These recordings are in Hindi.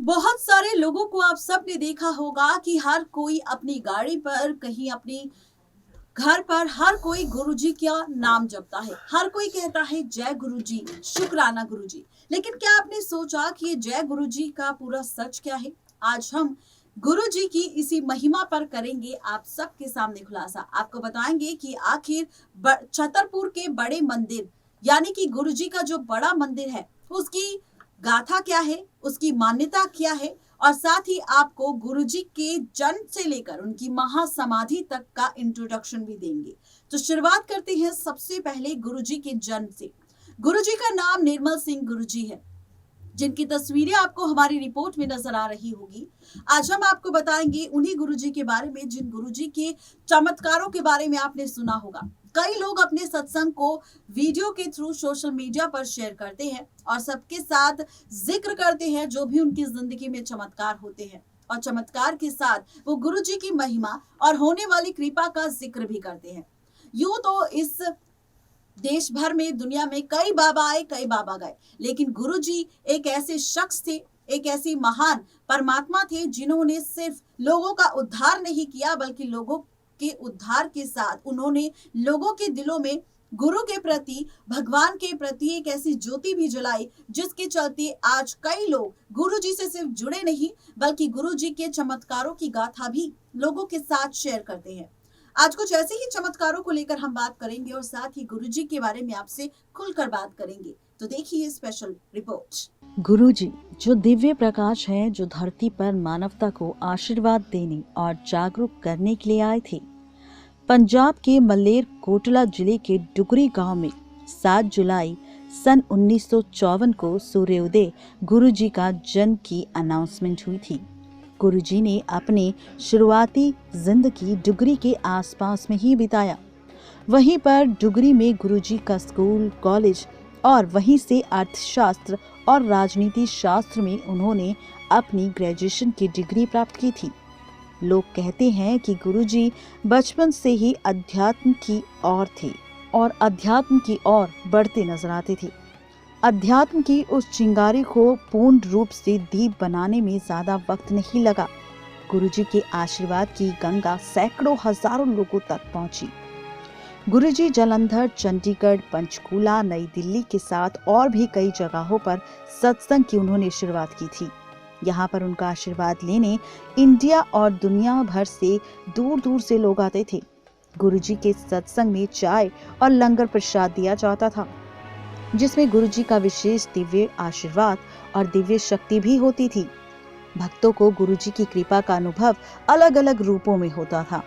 बहुत सारे लोगों को आप सबने देखा होगा कि हर कोई अपनी गाड़ी पर, कहीं अपनी घर पर, हर कोई गुरुजी का नाम जपता है। हर कोई कहता है जय गुरुजी, शुक्राना गुरुजी। लेकिन क्या आपने सोचा कि ये जय गुरुजी का पूरा सच क्या है? आज हम गुरुजी की इसी महिमा पर करेंगे आप सबके सामने खुलासा। आपको बताएंगे कि आखिर छतरपुर के बड़े मंदिर यानी कि गुरुजी का जो बड़ा मंदिर है, उसकी गाथा क्या है, उसकी मान्यता क्या है, और साथ ही आपको गुरुजी के जन्म से लेकर उनकी महासमाधि तक का इंट्रोडक्शन भी देंगे। तो शुरुआत करते हैं सबसे पहले गुरुजी के जन्म से। गुरुजी का नाम निर्मल सिंह गुरुजी है, जिनकी तस्वीरें आपको हमारी रिपोर्ट में नजर आ रही होगी। आज हम आपको बताएंगे उन्हीं गुरुजी के बारे में जिन गुरुजी के चमत्कारों के बारे में आपने सुना होगा। कई लोग अपने सत्संग को वीडियो के थ्रू सोशल मीडिया पर शेयर करते हैं और सबके साथ जिक्र करते हैं जो भी उनकी जिंदगी में चमत्कार होते हैं, और चमत्कार के साथ वो गुरुजी की महिमा और होने वाली कृपा का जिक्र भी करते हैं। यूं तो इस देश भर में, दुनिया में कई बाबा आए, कई बाबा गए, लेकिन गुरुजी एक ऐसे शख्स थे, एक ऐसी महान परमात्मा थे जिन्होंने सिर्फ लोगों का उद्धार नहीं किया, बल्कि लोगों के उद्धार के साथ उन्होंने लोगों के दिलों में गुरु के प्रति, भगवान के प्रति एक ऐसी ज्योति भी जलाई, जिसके चलते आज कई लोग गुरुजी से सिर्फ जुड़े नहीं, बल्कि गुरुजी के चमत्कारों की गाथा भी लोगों के साथ शेयर करते हैं। आज कुछ ऐसे ही चमत्कारों को लेकर हम बात करेंगे और साथ ही गुरुजी के बारे में आपसे खुलकर बात करेंगे। तो देखिए स्पेशल रिपोर्ट। गुरुजी जो दिव्य प्रकाश है, जो धरती पर मानवता को आशीर्वाद देने और जागरूक करने के लिए आए थे। पंजाब के मलेर कोटला जिले के डुगरी गांव में 7 जुलाई सन 1954 को सूर्योदय गुरुजी का जन्म की अनाउंसमेंट हुई थी। गुरुजी ने अपनी शुरुआती जिंदगी डुगरी के आसपास में ही बिताया। वहीं पर डुगरी में गुरुजी का स्कूल, कॉलेज और वहीं से अर्थशास्त्र और राजनीति शास्त्र में उन्होंने अपनी ग्रेजुएशन की डिग्री प्राप्त की थी। लोग कहते हैं कि गुरुजी बचपन से ही अध्यात्म की ओर थे और अध्यात्म की ओर बढ़ते नजर आते थे। अध्यात्म की उस चिंगारी को पूर्ण रूप से दीप बनाने में ज्यादा वक्त नहीं लगा। गुरुजी के आशीर्वाद की गंगा सैकड़ों हजारों लोगों तक पहुंची। गुरुजी जालंधर, चंडीगढ़, पंचकूला, नई दिल्ली के साथ और भी कई जगहों पर सत्संग की उन्होंने शुरुआत की थी। यहाँ पर उनका आशीर्वाद लेने इंडिया और दुनिया भर से दूर दूर से लोग आते थे। गुरुजी के सत्संग में चाय और लंगर प्रसाद दिया जाता था, जिसमें गुरुजी का विशेष दिव्य आशीर्वाद और दिव्य शक्ति भी होती थी। भक्तों को गुरुजी की कृपा का अनुभव अलग अलग रूपों में होता था।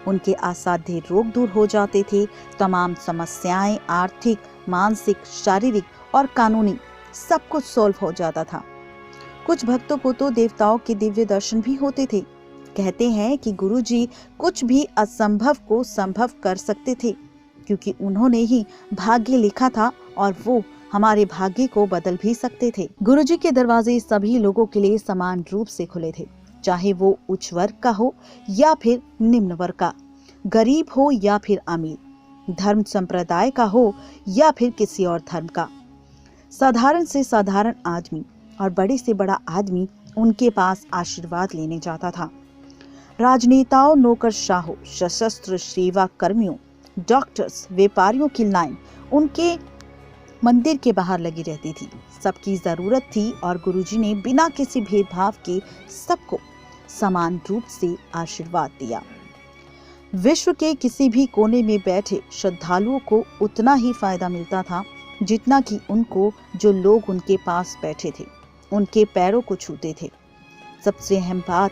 उनके असाध्य रोग दूर हो जाते थे। तमाम समस्याएं, आर्थिक, मानसिक, शारीरिक और कानूनी, सब कुछ सॉल्व हो जाता था। कुछ भक्तों को तो देवताओं के दिव्य दर्शन भी होते थे। कहते हैं कि गुरुजी कुछ भी असंभव को संभव कर सकते थे, क्योंकि उन्होंने ही भाग्य लिखा था और वो हमारे भाग्य को बदल भी सकते थे। गुरुजी के दरवाजे सभी लोगों के लिए समान रूप से खुले थे, चाहे वो उच्च वर्ग का हो या फिर निम्न वर्ग का, गरीब हो या फिर अमीर, धर्म संप्रदाय का हो या फिर किसी और धर्म का। साधारण से साधारण आदमी और बड़े से बड़ा आदमी उनके पास आशीर्वाद लेने जाता था। राजनेताओं, नौकरशाहों, सशस्त्र सेवा कर्मियों, डॉक्टर्स, व्यापारियों की लाइन उनके मंदिर के बाहर लगी रहती थी। सबकी जरूरत थी और गुरुजी ने बिना किसी भेदभाव के सबको समान रूप से आशीर्वाद दिया। विश्व के किसी भी कोने में बैठे श्रद्धालुओं को उतना ही फायदा मिलता था जितना कि उनको जो लोग उनके पास बैठे थे उनके पैरों को छूते थे। सबसे अहम बात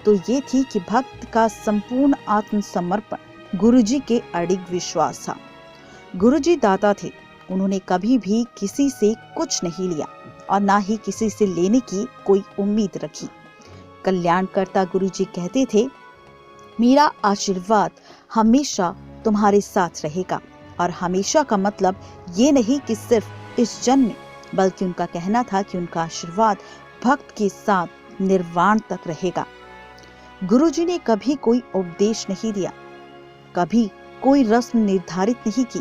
तो ये थी कि भक्त का संपूर्ण आत्मसमर्पण गुरुजी के अडिग विश्वास था। गुरुजी दाता थे। उन्होंने कभी भी किसी से कुछ नहीं लिया और ना ही किसी से लेने की कोई उम्मीद रखी। कल्याणकर्ता गुरुजी कहते थे, मेरा आशीर्वाद हमेशा तुम्हारे साथ रहेगा। और हमेशा का मतलब ये नहीं कि सिर्फ इस जन्म में, बल्कि उनका कहना था कि उनका आशीर्वाद भक्त के साथ निर्वाण तक रहेगा। गुरुजी ने कभी कोई उपदेश नहीं दिया, कभी कोई रस्म निर्धारित नहीं की,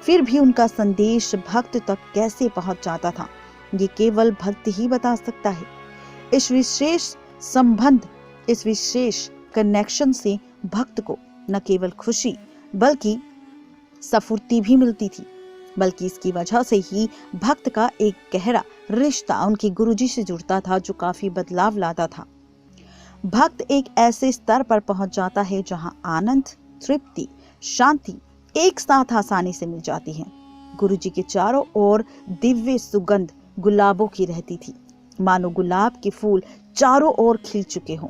फिर भी उनका संदेश भक्त तक कैसे पहुंच जाता था, ये केवल भक्त ही बता सकता है। इस विशेष संबंध, इस विशेष कनेक्शन से भक्त को न केवल खुशी बल्कि स्फूर्ति भी मिलती थी, बल्कि इसकी वजह से ही भक्त का एक गहरा रिश्ता उनके गुरुजी से जुड़ता था, जो काफी बदलाव लाता था। भक्त एक ऐसे स्तर पर पहुंच जाता है जहां आनंद, तृप्ति, शांति एक साथ आसानी से मिल जाती है। गुरुजी के चारों ओर दिव्य सुगंध गुलाबों की रहती थी, मानो गुलाब के फूल चारों ओर खिल चुके हों।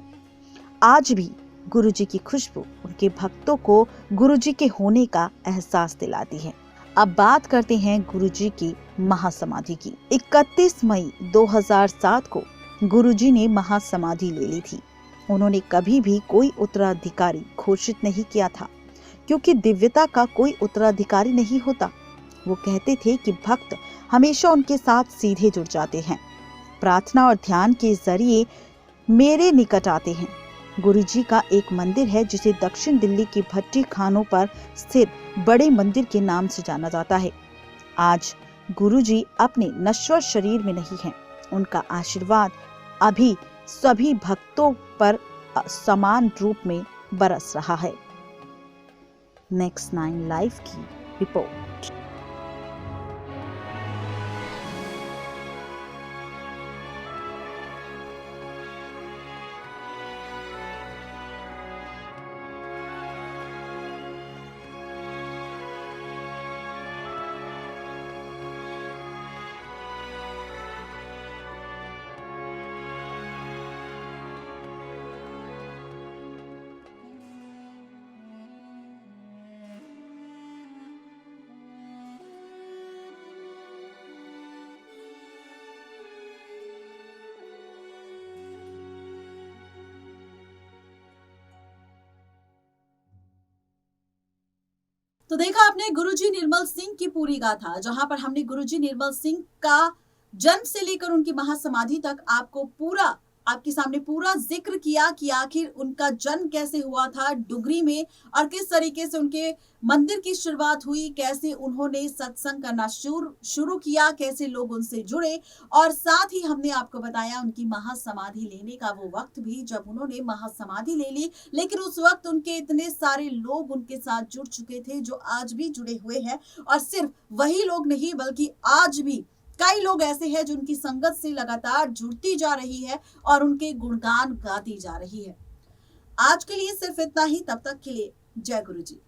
आज भी गुरुजी की खुशबू उनके भक्तों को गुरुजी के होने का एहसास दिलाती है। अब बात करते हैं गुरुजी की महासमाधि की। 31 मई 2007 को गुरुजी ने महासमाधि ले ली थी। उन्होंने कभी भी कोई उत्तराधिकारी घोषित नहीं किया था, क्योंकि दिव्यता का कोई उत्तराधिकारी नहीं होता। वो कहते थे कि भक्त हमेशा उनके साथ सीधे जुड़ जाते हैं, प्रार्थना और ध्यान के जरिए मेरे निकट आते हैं। गुरुजी का एक मंदिर है जिसे दक्षिण दिल्ली की भट्टी खानों पर स्थित बड़े मंदिर के नाम से जाना जाता है। आज गुरुजी अपने नश्वर शरीर में नहीं हैं। उनका आशीर्वाद अभी सभी भक्तों पर समान रूप में बरस रहा है। नेक्स्ट 9 लाइव की रिपोर्ट। तो देखा आपने गुरुजी निर्मल सिंह की पूरी गाथा, जहां पर हमने गुरुजी निर्मल सिंह का जन्म से लेकर उनकी महासमाधि तक आपके सामने पूरा जिक्र किया कि आखिर उनका जन्म कैसे हुआ था डुगरी में, और किस तरीके से उनके मंदिर की शुरुआत हुई, कैसे उन्होंने सत्संग करना शुरू किया, कैसे लोग उनसे जुड़े, और साथ ही हमने आपको बताया उनकी महासमाधि लेने का वो वक्त भी जब उन्होंने महासमाधि ले ली। लेकिन उस वक्त उनके इतने सारे लोग उनके साथ जुड़ चुके थे जो आज भी जुड़े हुए हैं, और सिर्फ वही लोग नहीं बल्कि आज भी कई लोग ऐसे हैं जो उनकी संगत से लगातार जुड़ती जा रही है और उनके गुणगान गाती जा रही है। आज के लिए सिर्फ इतना ही, तब तक के लिए जय गुरु जी।